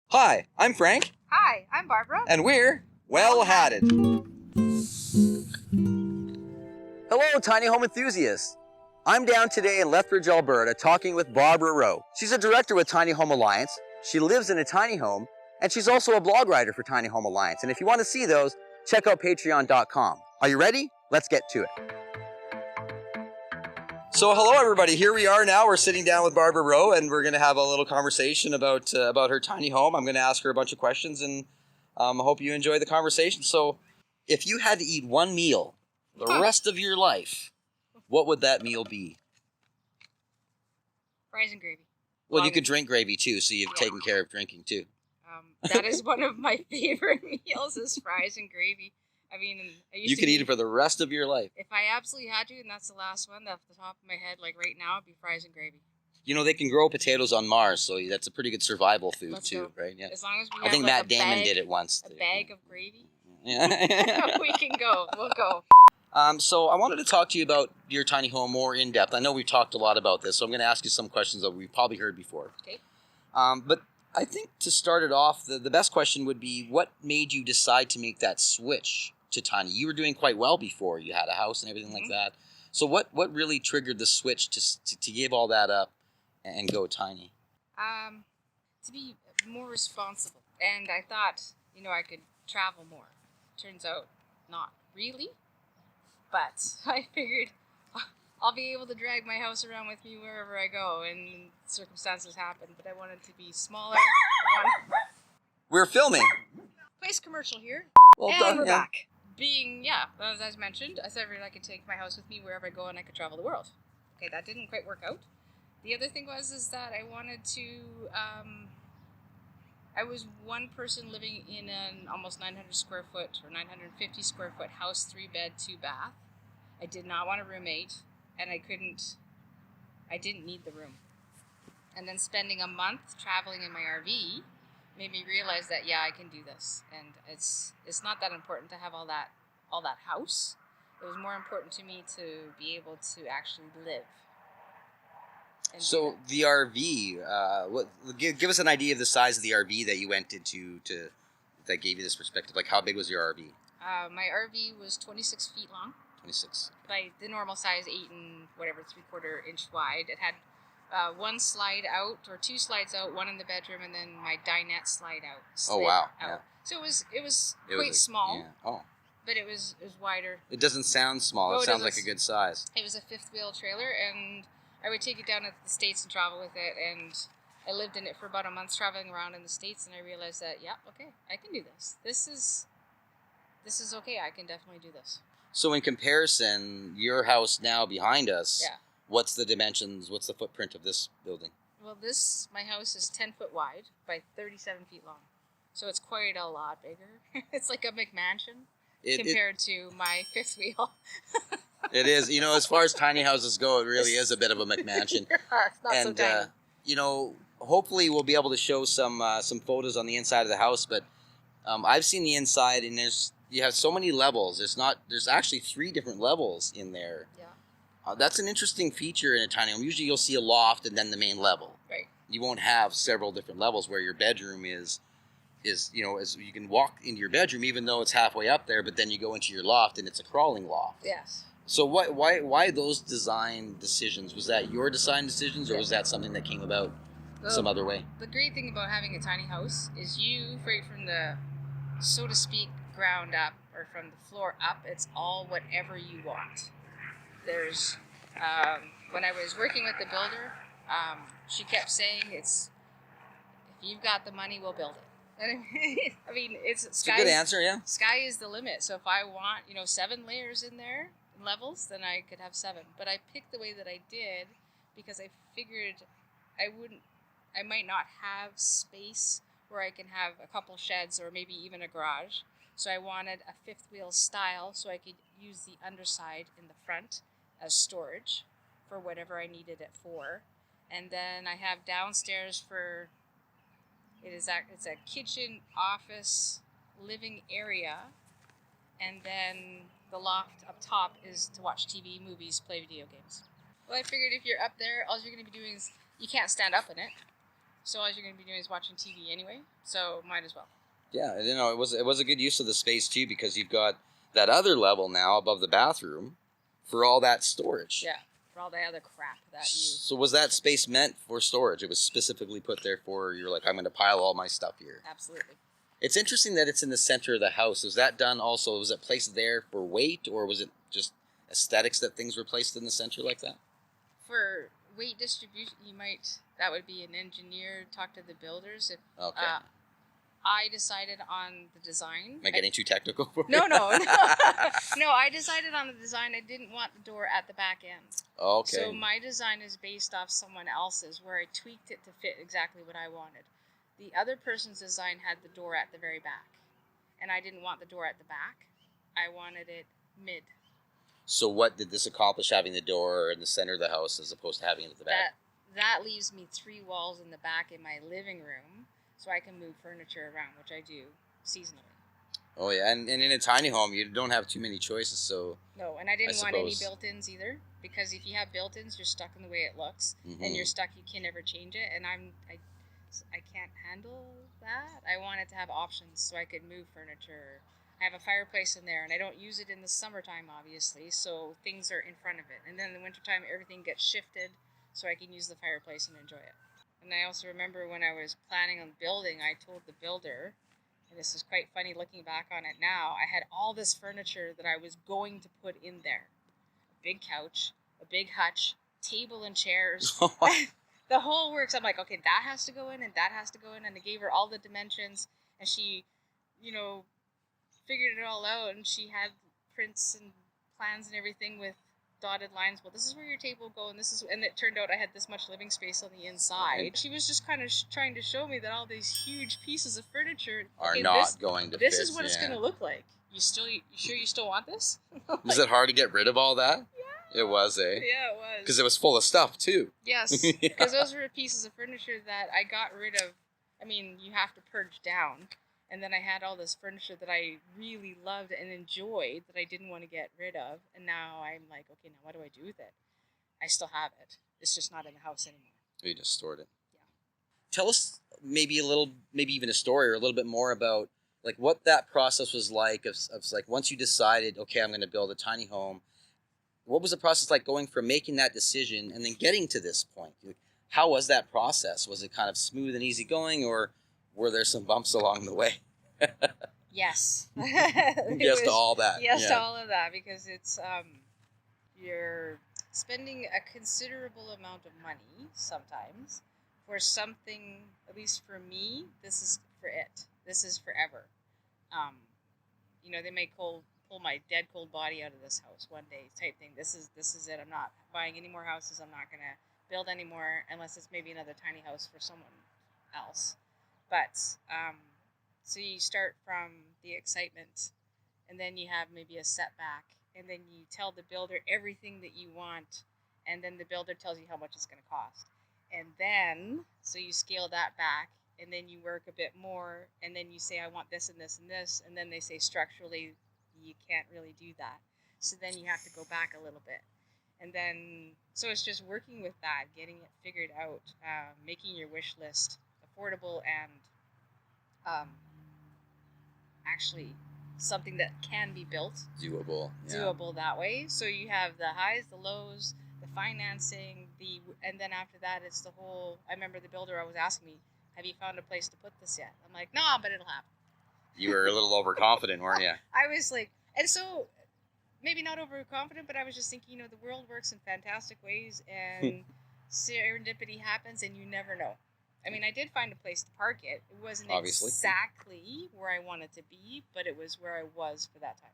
Hi, I'm Frank, Hi, I'm Barbara. and we're Well-Hatted. Hello, tiny home enthusiasts. I'm down today in Lethbridge, Alberta, talking with Barbara Rowe. She's a director with Tiny Home Alliance. She lives in a tiny home, and she's also a blog writer for Tiny Home Alliance. And if you want to see those, check out patreon.com. Are you ready? Let's get to it. So hello, everybody. Here we are now. We're sitting down with Barbara Rowe, and we're going to have a little conversation about her tiny home. I'm going to ask her a bunch of questions, and I hope you enjoy the conversation. So if you had to eat one meal the rest of your life, what would that meal be? Fries and gravy. Well, you could drink gravy too, so you've taken care of drinking too. That is one of my favorite meals is fries and gravy. I mean, You could eat it for the rest of your life. If I absolutely had to, and that's the last one off the top of my head, like right now, it'd be fries and gravy. You know, they can grow potatoes on Mars, so that's a pretty good survival food. Let's too, go. right? Yeah. As long as we I think have Matt Damon did it once. A bag of gravy. Yeah. We can go. We'll go. So I wanted to talk to you about your tiny home more in depth. I know we've talked a lot about this, so I'm going to ask you some questions that we've probably heard before. Okay. But I think to start it off, the best question would be, what made you decide to make that switch to tiny? You were doing quite well before. You had a house and everything like that. So what really triggered the switch to give all that up and go tiny? To be more responsible. And I thought, I could travel more. Turns out, not really. But I figured I'll be able to drag my house around with me wherever I go, and circumstances happen. But I wanted to be smaller. We're filming. Place commercial here. Well and done. we're Yeah. back. As mentioned, I said I could take my house with me wherever I go, and I could travel the world. Okay, that didn't quite work out. The other thing is that I wanted to. I was one person living in an almost 900 square foot or 950 square foot house, 3-bed, 2-bath. I did not want a roommate, and I didn't need the room. And then spending a month traveling in my RV made me realize that, I can do this. And it's not that important to have all that house. It was more important to me to be able to actually live. So the RV, give us an idea of the size of the RV that you went into that gave you this perspective. Like, how big was your RV? My RV was 26 feet long. 26. By the normal size, 8 and 3/4 inch wide. It had one slide out or 2 slides out, one in the bedroom, and then my dinette slide out. Oh wow! Out. Yeah. So it was quite small. Yeah. Oh. But it was wider. It doesn't sound small. No, it sounds like a good size. It was a 5th wheel trailer, and I would take it down to the States and travel with it. And I lived in it for about a month, traveling around in the States, and I realized that okay, I can do this. This is okay. I can definitely do this. So in comparison, your house now behind us. Yeah. What's the dimensions? What's the footprint of this building? Well, my house is 10 foot wide by 37 feet long. So it's quite a lot bigger. It's like a McMansion compared to my 5th wheel. It is. As far as tiny houses go, it really is a bit of a McMansion. It's not so tiny. Hopefully we'll be able to show some photos on the inside of the house, but I've seen the inside, and you have so many levels. There's actually 3 different levels in there. Yeah. That's an interesting feature in a tiny home. Usually you'll see a loft and then the main level. Right. You won't have several different levels where your bedroom is as you can walk into your bedroom even though it's halfway up there, but then you go into your loft and it's a crawling loft. Yes. So why those design decisions? Was that your design decisions, or was that something that came about some other way? The great thing about having a tiny house is right from the, so to speak, ground up or from the floor up, it's all whatever you want. There's, when I was working with the builder, she kept saying if you've got the money, we'll build it. And I mean, it's a good answer, yeah. Sky is the limit. So if I want, 7 layers in there, levels, then I could have 7. But I picked the way that I did because I figured I might not have space where I can have a couple sheds or maybe even a garage. So I wanted a 5th wheel style so I could use the underside in the front as storage for whatever I needed it for. And then I have downstairs it's a kitchen, office, living area, and then the loft up top is to watch TV, movies, play video games. Well, I figured if you're up there, all you're going to be doing is you can't stand up in it. So all you're going to be doing is watching TV anyway, so might as well. Yeah, you know, it was a good use of the space too, because you've got that other level now above the bathroom for all that storage. Yeah, for all the other crap that you... So was that space meant for storage? It was specifically put there for, you're like, I'm going to pile all my stuff here. Absolutely. It's interesting that it's in the center of the house. Was that done also, was it placed there for weight, or was it just aesthetics that things were placed in the center like that? For weight distribution, that would be an engineer, talk to the builders. If Okay. I decided on the design. Am I getting too technical for you? No. No, I decided on the design. I didn't want the door at the back end. Okay. So my design is based off someone else's, where I tweaked it to fit exactly what I wanted. The other person's design had the door at the very back, and I didn't want the door at the back. I wanted it mid. So what did this accomplish, having the door in the center of the house as opposed to having it at the back? That leaves me 3 walls in the back in my living room, so I can move furniture around, which I do seasonally. Oh yeah, and in a tiny home, you don't have too many choices, so... No, and I didn't want any built-ins either, because if you have built-ins, you're stuck in the way it looks, and you're stuck, you can never change it, and I can't handle that. I wanted to have options so I could move furniture. I have a fireplace in there, and I don't use it in the summertime, obviously, so things are in front of it. And then in the wintertime, everything gets shifted so I can use the fireplace and enjoy it. And I also remember when I was planning on building, I told the builder, and this is quite funny looking back on it now, I had all this furniture that I was going to put in there. A big couch, a big hutch, table and chairs. The whole works. I'm like, okay, that has to go in and that has to go in. And I gave her all the dimensions, and she, figured it all out, and she had prints and plans and everything with dotted lines. Well, this is where your table will go, and it turned out I had this much living space on the inside. She was just kind of trying to show me that all these huge pieces of furniture are not going to fit. This is what it's going to look like. You sure you still want this? Was it hard to get rid of all that? Yeah. It was, eh? Yeah, it was. Because it was full of stuff, too. Yes, because those were pieces of furniture that I got rid of. I mean, you have to purge down. And then I had all this furniture that I really loved and enjoyed that I didn't want to get rid of. And now I'm like, okay, now what do I do with it? I still have it. It's just not in the house anymore. You just stored it. Yeah. Tell us maybe even a story or a little bit more about like what that process was like of like once you decided, okay, I'm going to build a tiny home. What was the process like going from making that decision and then getting to this point? How was that process? Was it kind of smooth and easy going, or were there some bumps along the way? Yes. Yes to all that. Yes to all of that, because it's you're spending a considerable amount of money sometimes for something. At least for me, this is for it. This is forever. They may pull my dead cold body out of this house one day type thing. This is it. I'm not buying any more houses. I'm not gonna build anymore unless it's maybe another tiny house for someone else. But so you start from the excitement, and then you have maybe a setback, and then you tell the builder everything that you want, and then the builder tells you how much it's going to cost. And then, so you scale that back, and then you work a bit more, and then you say, I want this and this and this, and then they say structurally, you can't really do that. So then you have to go back a little bit. And then, so it's just working with that, getting it figured out, making your wish list affordable and actually something that can be built. Doable. Yeah. Doable that way. So you have the highs, the lows, the financing, and then after that, it's the whole, I remember the builder always asking me, have you found a place to put this yet? I'm like, nah, but it'll happen. You were a little overconfident, weren't you? I was like, and so maybe not overconfident, but I was just thinking, the world works in fantastic ways, and serendipity happens, and you never know. I mean, I did find a place to park it. It wasn't obviously exactly where I wanted to be, but it was where I was for that time.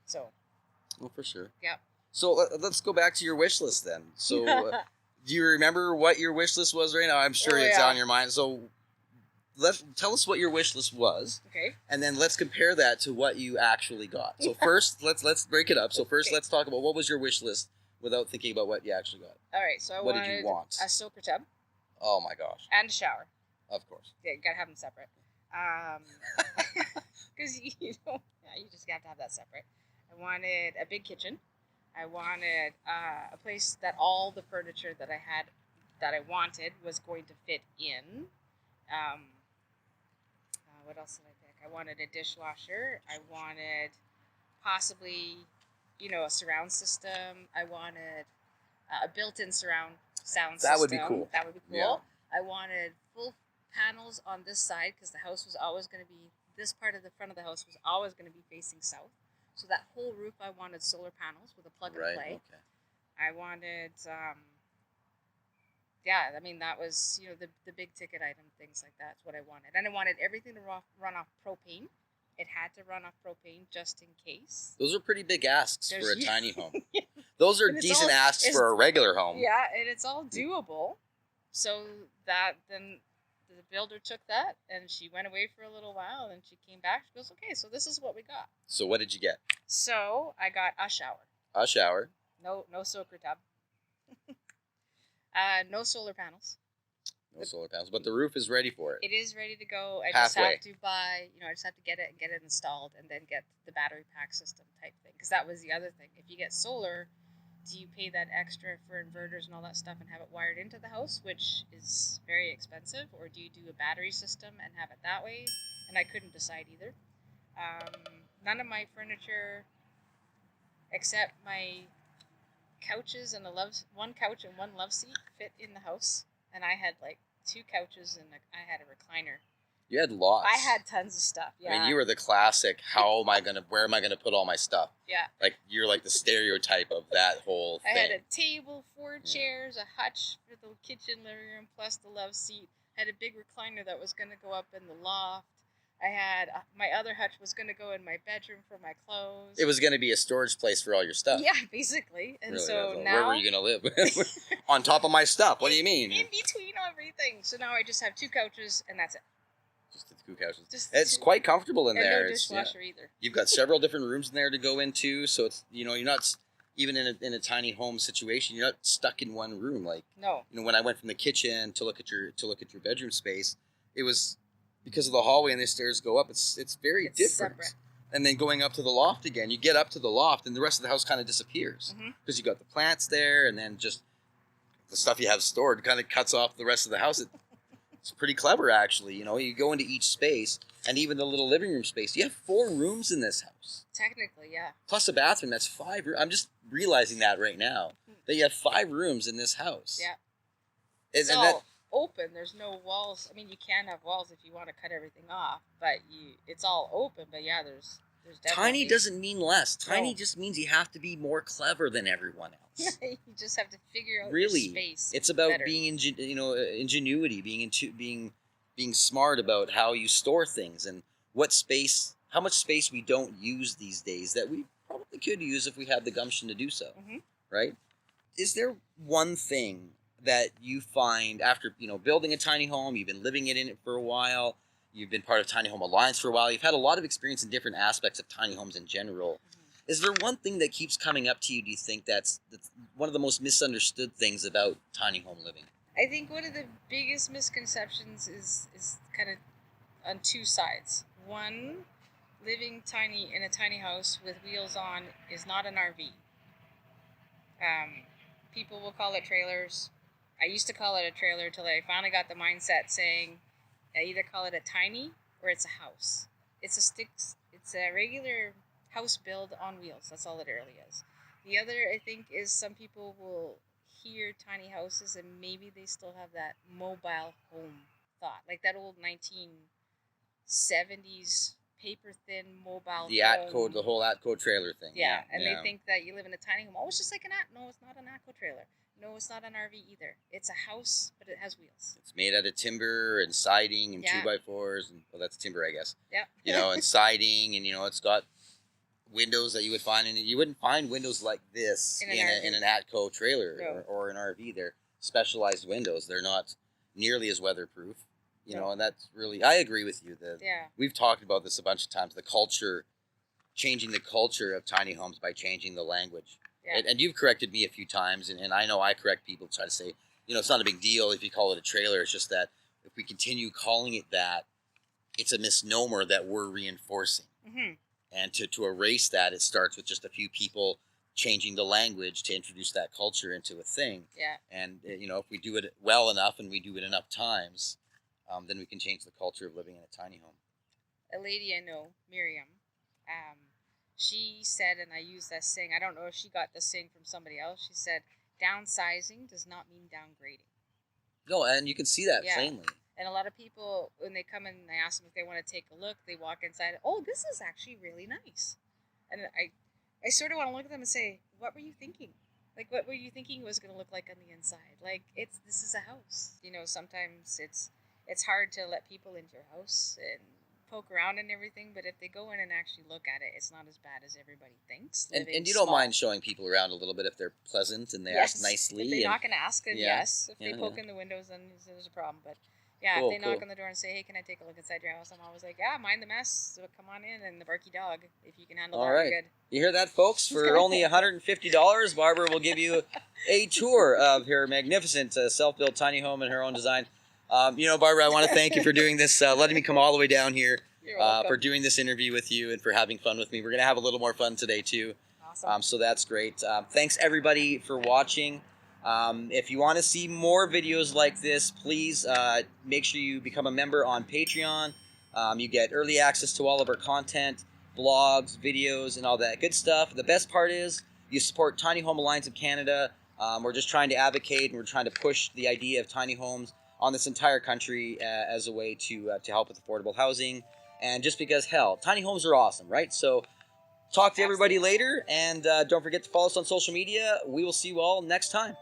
So. Well, for sure. Yeah. So let's go back to your wish list then. So do you remember what your wish list was right now? I'm sure it's on your mind. So tell us what your wish list was. Okay. And then let's compare that to what you actually got. So first, let's break it up. So first, let's talk about what was your wish list without thinking about what you actually got. All right. So what did you want? A soaker tub. Oh my gosh. And a shower. Of course. Yeah, you gotta have them separate. Because you just have to have that separate. I wanted a big kitchen. I wanted a place that all the furniture that I wanted was going to fit in. What else did I pick? I wanted a dishwasher. I wanted possibly, a surround system. I wanted a built-in surround sound system. That would be cool. That would be cool. Yeah. I wanted full panels on this side because the house was always going to be, this part of the front of the house was always going to be facing south. So that whole roof, I wanted solar panels with a plug and play. Okay. I wanted, that was, the big ticket item, things like that's what I wanted. And I wanted everything to run off propane. It had to run off propane just in case. Those are pretty big asks for a tiny home. Yeah. Those are decent asks for a regular home. Yeah, and it's all doable. So then the builder took that, and she went away for a little while, and she came back. She goes, okay, so this is what we got. So what did you get? So I got a shower. A shower. No soaker tub. No solar panels. No solar panels, but the roof is ready for it. It is ready to go. I Halfway. just have to buy, I just have to get it installed and then get the battery pack system type thing. Because that was the other thing. If you get solar, do you pay that extra for inverters and all that stuff and have it wired into the house, which is very expensive? Or do you do a battery system and have it that way? And I couldn't decide either. None of my furniture, except my couches and one couch and one love seat fit in the house. And I had like 2 couches and I had a recliner. You had lots. I had tons of stuff. Yeah. I mean, you were the classic. Where am I gonna put all my stuff? Yeah. Like you're like the stereotype of that whole thing. I had a table, 4 chairs, a hutch for the kitchen, living room, plus the love seat. I had a big recliner that was gonna go up in the loft. I had my other hutch was gonna go in my bedroom for my clothes. It was gonna be a storage place for all your stuff. Yeah, basically. And really, so now, where were you gonna live? On top of my stuff. What do you mean? In between everything. So now I just have 2 couches and that's it. Just the 2 couches. It's quite comfortable in and there. No dishwasher either. You've got several different rooms in there to go into, so it's you're not even in a tiny home situation. You're not stuck in one room. Like no. When I went from the kitchen to look at your bedroom space, it was because of the hallway and the stairs go up. It's very different. Separate. And then going up to the loft again, you get up to the loft, and the rest of the house kind of disappears because you got the plants there, and then just the stuff you have stored kind of cuts off the rest of the house. It's pretty clever, actually. You go into each space, and even the little living room space. You have 4 rooms in this house. Technically, yeah. Plus a bathroom. That's 5 rooms. I'm just realizing that right now. That you have 5 rooms in this house. Yeah. It's all open. There's no walls. I mean, you can have walls if you want to cut everything off, but it's all open. But yeah, there's definitely... Tiny doesn't mean less. Tiny just means you have to be more clever than everyone else. You just have to figure out really your space. It's about better. being ingenuity, being smart about how you store things and how much space we don't use these days that we probably could use if we had the gumption to do so. Right? Is there one thing that you find after building a tiny home, you've been living in it for a while, you've been part of Tiny Home Alliance for a while, you've had a lot of experience in different aspects of tiny homes in general. Is there one thing that keeps coming up to you, do you think, that's one of the most misunderstood things about tiny home living? I think one of the biggest misconceptions is kind of on 2 sides. One, living in a tiny house with wheels on is not an RV. People will call it trailers. I used to call it a trailer till I finally got the mindset saying I either call it a tiny or it's a house. It's a regular house build on wheels. That's all it really is. The other, I think, is some people will hear tiny houses and maybe they still have that mobile home thought, like that old 1970s paper thin mobile home. The whole Atco trailer thing. Yeah, they think that you live in a tiny home. Oh, it's just like no, it's not an Atco trailer. No, it's not an RV either. It's a house, but it has wheels. It's made out of timber and siding and 2x4s, and that's timber, I guess. Yeah. And siding, and it's got windows that you would find in it. You wouldn't find windows like this in an Atco trailer or an RV. They're specialized windows. They're not nearly as weatherproof. And that's really, I agree with you. We've talked about this a bunch of times. Changing the culture of tiny homes by changing the language. Yeah. And you've corrected me a few times, and I know I correct people, try to say, it's not a big deal if you call it a trailer. It's just that if we continue calling it that, it's a misnomer that we're reinforcing. And to erase that, it starts with just a few people changing the language to introduce that culture into a thing. Yeah. And, if we do it well enough and we do it enough times, then we can change the culture of living in a tiny home. A lady I know, Miriam, she said, and I use that saying, I don't know if she got this saying from somebody else, she said, downsizing does not mean downgrading. No, and you can see that Yeah. plainly. And a lot of people, when they come in and I ask them if they want to take a look, they walk inside, oh, this is actually really nice. And I sort of want to look at them and say, what were you thinking? Like, what were you thinking it was going to look like on the inside? Like, this is a house. You know, sometimes it's hard to let people into your house and poke around and everything, but if they go in and actually look at it, it's not as bad as everybody thinks. And you don't mind showing people around a little bit if they're pleasant and they ask nicely. If they're not going to ask, then yes. If they poke yeah. in the windows, then there's a problem. But yeah, Cool, if they knock on the door and say, hey, can I take a look inside your house? I'm always like, yeah, mind the mess. So come on in. And the barky dog, if you can handle All that, right. you're good. You hear that, folks? For only $150, Barbara will give you a tour of her magnificent self-built tiny home in her own design. You know, Barbara, I want to thank you for doing this, letting me come all the way down here, You're welcome. for doing this interview with you and for having fun with me. We're going to have a little more fun today, too. Awesome. So that's great. Thanks, everybody, for watching. If you want to see more videos like this, please make sure you become a member on Patreon. You get early access to all of our content, blogs, videos, and all that good stuff. The best part is you support Tiny Home Alliance of Canada. We're just trying to advocate and we're trying to push the idea of tiny homes on this entire country as a way to help with affordable housing. And just because, hell, tiny homes are awesome, right? So talk to everybody later, and don't forget to follow us on social media. We will see you all next time.